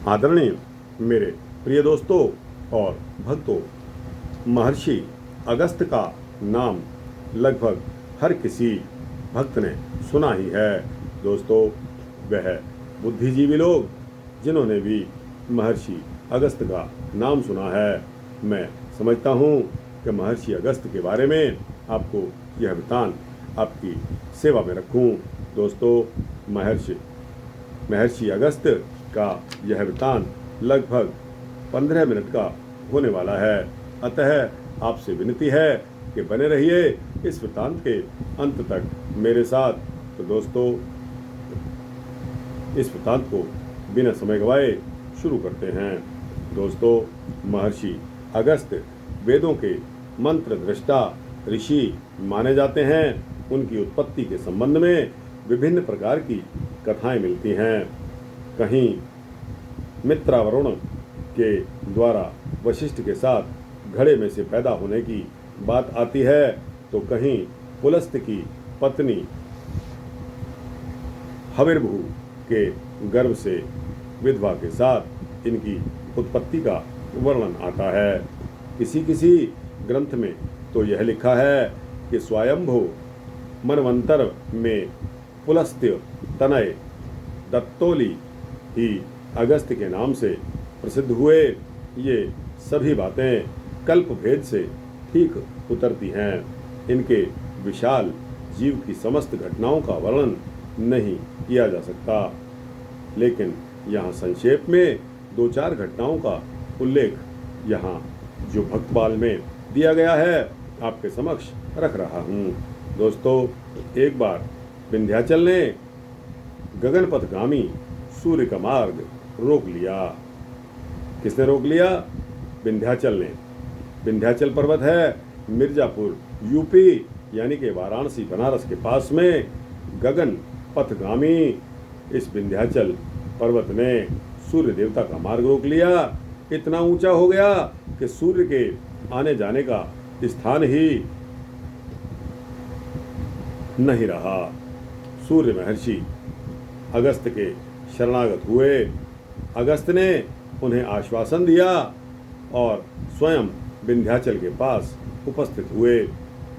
आदरणीय मेरे प्रिय दोस्तों और भक्तों, महर्षि अगस्त का नाम लगभग हर किसी भक्त ने सुना ही है। दोस्तों, वह बुद्धिजीवी लोग जिन्होंने भी महर्षि अगस्त का नाम सुना है, मैं समझता हूँ कि महर्षि अगस्त के बारे में आपको यह वृत्तांत आपकी सेवा में रखूँ। दोस्तों, महर्षि अगस्त का यह वृत्तांत लगभग 15 मिनट का होने वाला है। अतः आपसे विनती है कि बने रहिए इस वृत्तांत के अंत तक मेरे साथ। तो दोस्तों, इस वृत्तांत को बिना समय गवाए शुरू करते हैं। दोस्तों, महर्षि अगस्त वेदों के मंत्र दृष्टा ऋषि माने जाते हैं। उनकी उत्पत्ति के संबंध में विभिन्न प्रकार की कथाएं मिलती हैं। कहीं मित्रावरुण के द्वारा वशिष्ठ के साथ घड़े में से पैदा होने की बात आती है, तो कहीं पुलस्त की पत्नी हविर्भू के गर्भ से विधवा के साथ इनकी उत्पत्ति का वर्णन आता है। किसी ग्रंथ में तो यह लिखा है कि स्वयंभू मनवंतर में पुलस्त्य तनय दत्तोली ही अगस्त के नाम से प्रसिद्ध हुए। ये सभी बातें कल्प भेद से ठीक उतरती हैं। इनके विशाल जीव की समस्त घटनाओं का वर्णन नहीं किया जा सकता, लेकिन यहाँ संक्षेप में 2-4 घटनाओं का उल्लेख यहाँ जो भक्तपाल में दिया गया है आपके समक्ष रख रहा हूँ। दोस्तों, एक बार विंध्याचल ने गगनपथगामी सूर्य का मार्ग रोक लिया। किसने रोक लिया? विंध्याचल ने। विंध्याचल पर्वत है मिर्जापुर यूपी यानी कि वाराणसी बनारस के पास में। गगन पथगामी इस विंध्याचल पर्वत ने सूर्य देवता का मार्ग रोक लिया। इतना ऊंचा हो गया कि सूर्य के आने जाने का स्थान ही नहीं रहा। सूर्य महर्षि अगस्त के शरणागत हुए। अगस्त ने उन्हें आश्वासन दिया और स्वयं विंध्याचल के पास उपस्थित हुए।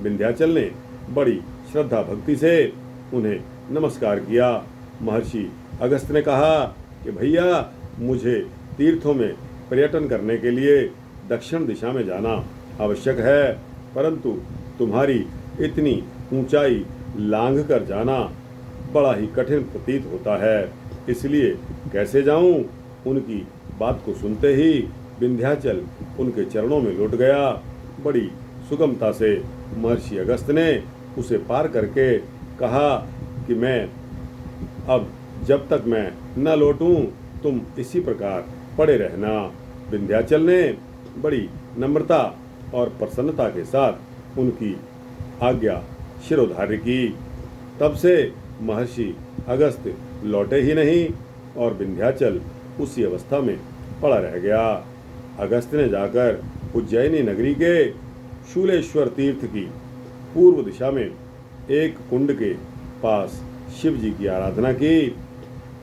विंध्याचल ने बड़ी श्रद्धा भक्ति से उन्हें नमस्कार किया। महर्षि अगस्त ने कहा कि भैया, मुझे तीर्थों में पर्यटन करने के लिए दक्षिण दिशा में जाना आवश्यक है, परंतु तुम्हारी इतनी ऊंचाई लांघ कर जाना बड़ा ही कठिन प्रतीत होता है, इसलिए कैसे जाऊं? उनकी बात को सुनते ही विंध्याचल उनके चरणों में लौट गया। बड़ी सुगमता से महर्षि अगस्त ने उसे पार करके कहा कि मैं अब जब तक मैं न लौटूं तुम इसी प्रकार पड़े रहना। विंध्याचल ने बड़ी नम्रता और प्रसन्नता के साथ उनकी आज्ञा शिरोधार्य की। तब से महर्षि अगस्त लौटे ही नहीं और विंध्याचल उसी अवस्था में पड़ा रह गया। अगस्त ने जाकर उज्जैनी नगरी के शूलेश्वर तीर्थ की पूर्व दिशा में एक कुंड के पास शिव जी की आराधना की।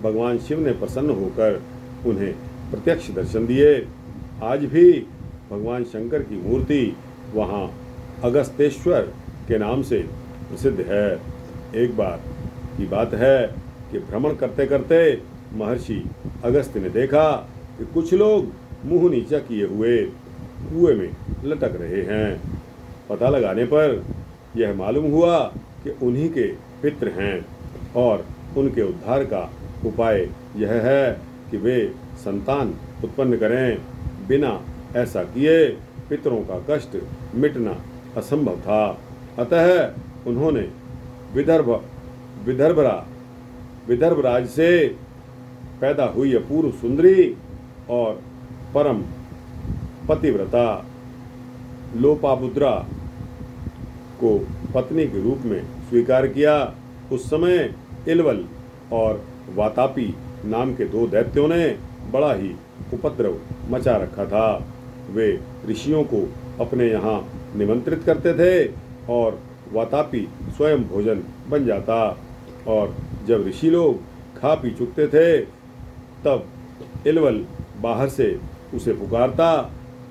भगवान शिव ने प्रसन्न होकर उन्हें प्रत्यक्ष दर्शन दिए। आज भी भगवान शंकर की मूर्ति वहाँ अगस्तेश्वर के नाम से प्रसिद्ध है। एक बार की बात है कि भ्रमण करते करते महर्षि अगस्त ने देखा कि कुछ लोग मुंह नीचा किए हुए कुएं में लटक रहे हैं। पता लगाने पर यह मालूम हुआ कि उन्हीं के पितृ हैं और उनके उद्धार का उपाय यह है कि वे संतान उत्पन्न करें। बिना ऐसा किए पितरों का कष्ट मिटना असंभव था। अतः उन्होंने विदर्भ राज से पैदा हुई अपूर्व सुंदरी और परम पतिव्रता लोपामुद्रा को पत्नी के रूप में स्वीकार किया। उस समय इलवल और वातापी नाम के 2 दैत्यों ने बड़ा ही उपद्रव मचा रखा था। वे ऋषियों को अपने यहाँ निमंत्रित करते थे और वातापी स्वयं भोजन बन जाता, और जब ऋषि लोग खा पी चुकते थे तब इलवल बाहर से उसे पुकारता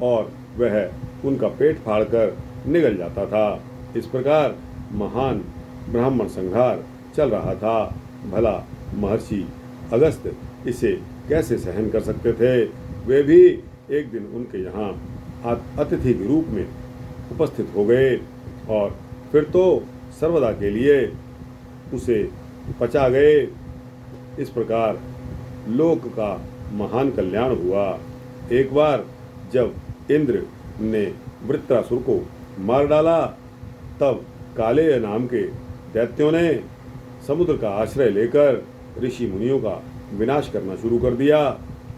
और वह उनका पेट फाड़कर निगल जाता था। इस प्रकार महान ब्राह्मण संहार चल रहा था। भला महर्षि अगस्त इसे कैसे सहन कर सकते थे। वे भी एक दिन उनके यहाँ अतिथि के रूप में उपस्थित हो गए और फिर तो सर्वदा के लिए उसे पचा गए। इस प्रकार लोक का महान कल्याण हुआ। एक बार जब इंद्र ने वृत्रासुर को मार डाला, तब कालेय नाम के दैत्यों ने समुद्र का आश्रय लेकर ऋषि मुनियों का विनाश करना शुरू कर दिया।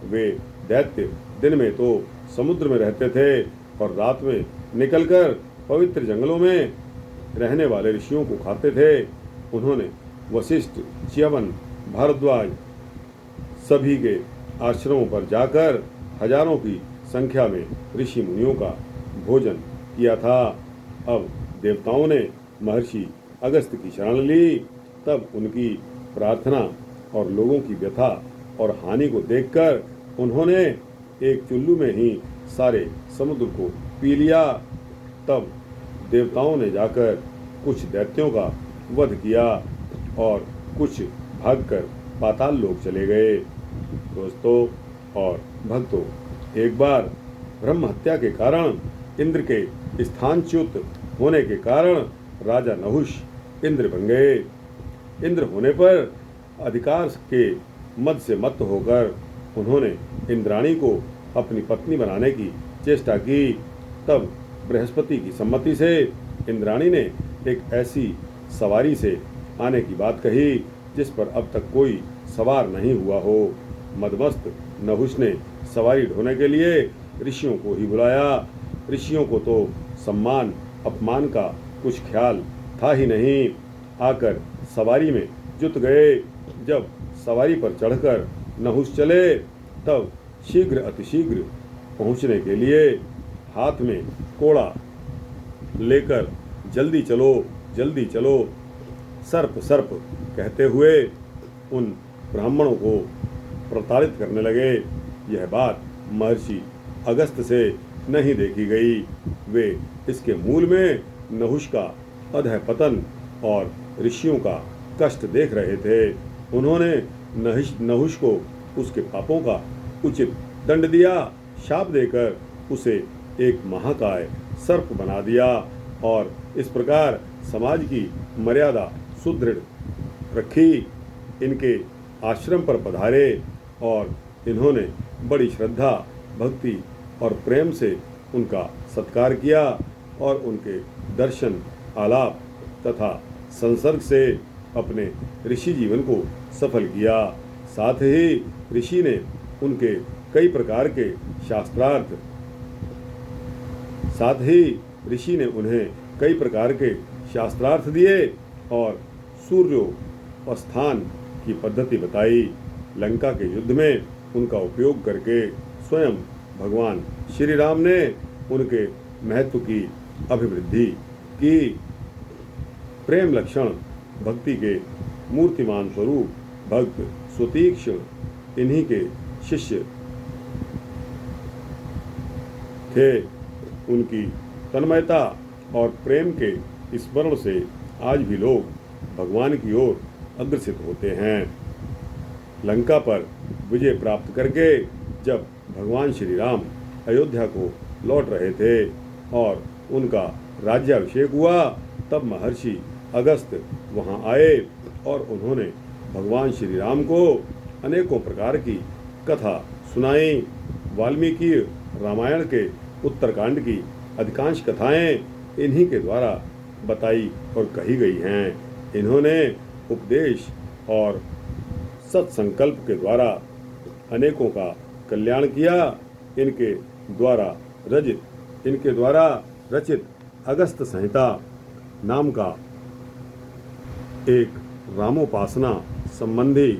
वे दैत्य दिन में तो समुद्र में रहते थे और रात में निकलकर पवित्र जंगलों में रहने वाले ऋषियों को खाते थे। उन्होंने वशिष्ठ, च्यवन, भारद्वाज सभी के आश्रमों पर जाकर हजारों की संख्या में ऋषि मुनियों का भोजन किया था। अब देवताओं ने महर्षि अगस्त की शरण ली। तब उनकी प्रार्थना और लोगों की व्यथा और हानि को देखकर उन्होंने एक चुल्लू में ही सारे समुद्र को पी लिया। तब देवताओं ने जाकर कुछ दैत्यों का वध किया और कुछ भागकर पाताल लोक चले गए। दोस्तों और भक्तों, एक बार ब्रह्म हत्या के कारण इंद्र के स्थानच्युत होने के कारण राजा नहुष इंद्र बन गए। इंद्र होने पर अधिकार के मद से मत्त होकर उन्होंने इंद्राणी को अपनी पत्नी बनाने की चेष्टा की। तब बृहस्पति की सम्मति से इंद्राणी ने एक ऐसी सवारी से आने की बात कही जिस पर अब तक कोई सवार नहीं हुआ हो। मदमस्त नहुष ने सवारी ढोने के लिए ऋषियों को ही बुलाया। ऋषियों को तो सम्मान अपमान का कुछ ख्याल था ही नहीं। आकर सवारी में जुट गए। जब सवारी पर चढ़कर नहुष चले, तब शीघ्र अतिशीघ्र पहुंचने के लिए हाथ में कोड़ा लेकर जल्दी चलो सर्प सर्प कहते हुए उन ब्राह्मणों को प्रताड़ित करने लगे। यह बात महर्षि अगस्त से नहीं देखी गई। वे इसके मूल में नहुष का अधः पतन और ऋषियों का कष्ट देख रहे थे। उन्होंने नहुष को उसके पापों का उचित दंड दिया। शाप देकर उसे एक महाकाय सर्प बना दिया और इस प्रकार समाज की मर्यादा सुदृढ़ रखी। इनके आश्रम पर पधारे और इन्होंने बड़ी श्रद्धा, भक्ति और प्रेम से उनका सत्कार किया और उनके दर्शन, आलाप तथा संसर्ग से अपने ऋषि जीवन को सफल किया। साथ ही ऋषि ने उनके कई प्रकार के शास्त्रार्थ उन्हें कई प्रकार के शास्त्रार्थ दिए और सूर्योपास्थान की पद्धति बताई। लंका के युद्ध में उनका उपयोग करके स्वयं भगवान श्री राम ने उनके महत्व की अभिवृद्धि की। प्रेम लक्षण भक्ति के मूर्तिमान स्वरूप भक्त सुतीक्ष्ण इन्हीं के शिष्य थे। उनकी तन्मयता और प्रेम के स्मरण से आज भी लोग भगवान की ओर अग्रसित होते हैं। लंका पर विजय प्राप्त करके जब भगवान श्री राम अयोध्या को लौट रहे थे और उनका राज्याभिषेक हुआ, तब महर्षि अगस्त वहां आए और उन्होंने भगवान श्री राम को अनेकों प्रकार की कथा सुनाई। वाल्मीकि रामायण के उत्तरकांड की अधिकांश कथाएं इन्हीं के द्वारा बताई और कही गई हैं। इन्होंने उपदेश और सत्संकल्प के द्वारा अनेकों का कल्याण किया। इनके द्वारा रचित अगस्त संहिता नाम का एक रामोपासना संबंधी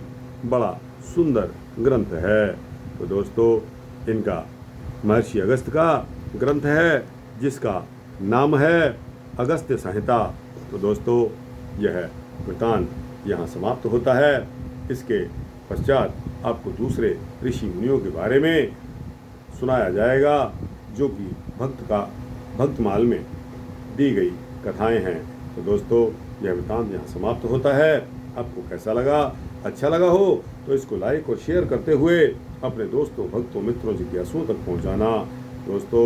बड़ा सुंदर ग्रंथ है। तो दोस्तों, इनका महर्षि अगस्त का ग्रंथ है जिसका नाम है अगस्त्य संहिता। तो दोस्तों, यह वृतांत यहाँ समाप्त होता है। इसके तत्पश्चात आपको दूसरे ऋषि मुनियों के बारे में सुनाया जाएगा, जो कि भक्तमाल में दी गई कथाएं हैं। तो दोस्तों, यह वृत्तांत यहाँ समाप्त होता है। आपको कैसा लगा? अच्छा लगा हो तो इसको लाइक और शेयर करते हुए अपने दोस्तों, भक्तों, मित्रों, जिज्ञासुओं तक पहुँचाना। दोस्तों,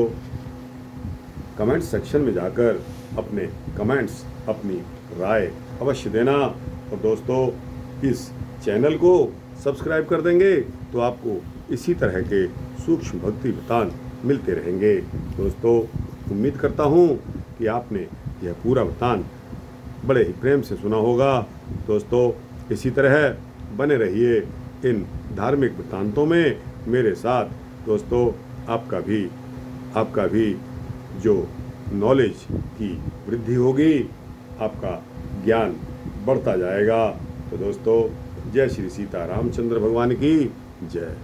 कमेंट सेक्शन में जाकर अपने कमेंट्स, अपनी राय अवश्य देना। और दोस्तों, इस चैनल को सब्सक्राइब कर देंगे तो आपको इसी तरह के सूक्ष्म भक्ति वृत्तांत मिलते रहेंगे। दोस्तों, उम्मीद करता हूँ कि आपने यह पूरा वृत्तांत बड़े ही प्रेम से सुना होगा। दोस्तों, इसी तरह बने रहिए इन धार्मिक वृत्तांतों में मेरे साथ। दोस्तों, आपका भी जो नॉलेज की वृद्धि होगी, आपका ज्ञान बढ़ता जाएगा। तो दोस्तों, जय श्री सीता रामचंद्र भगवान की जय।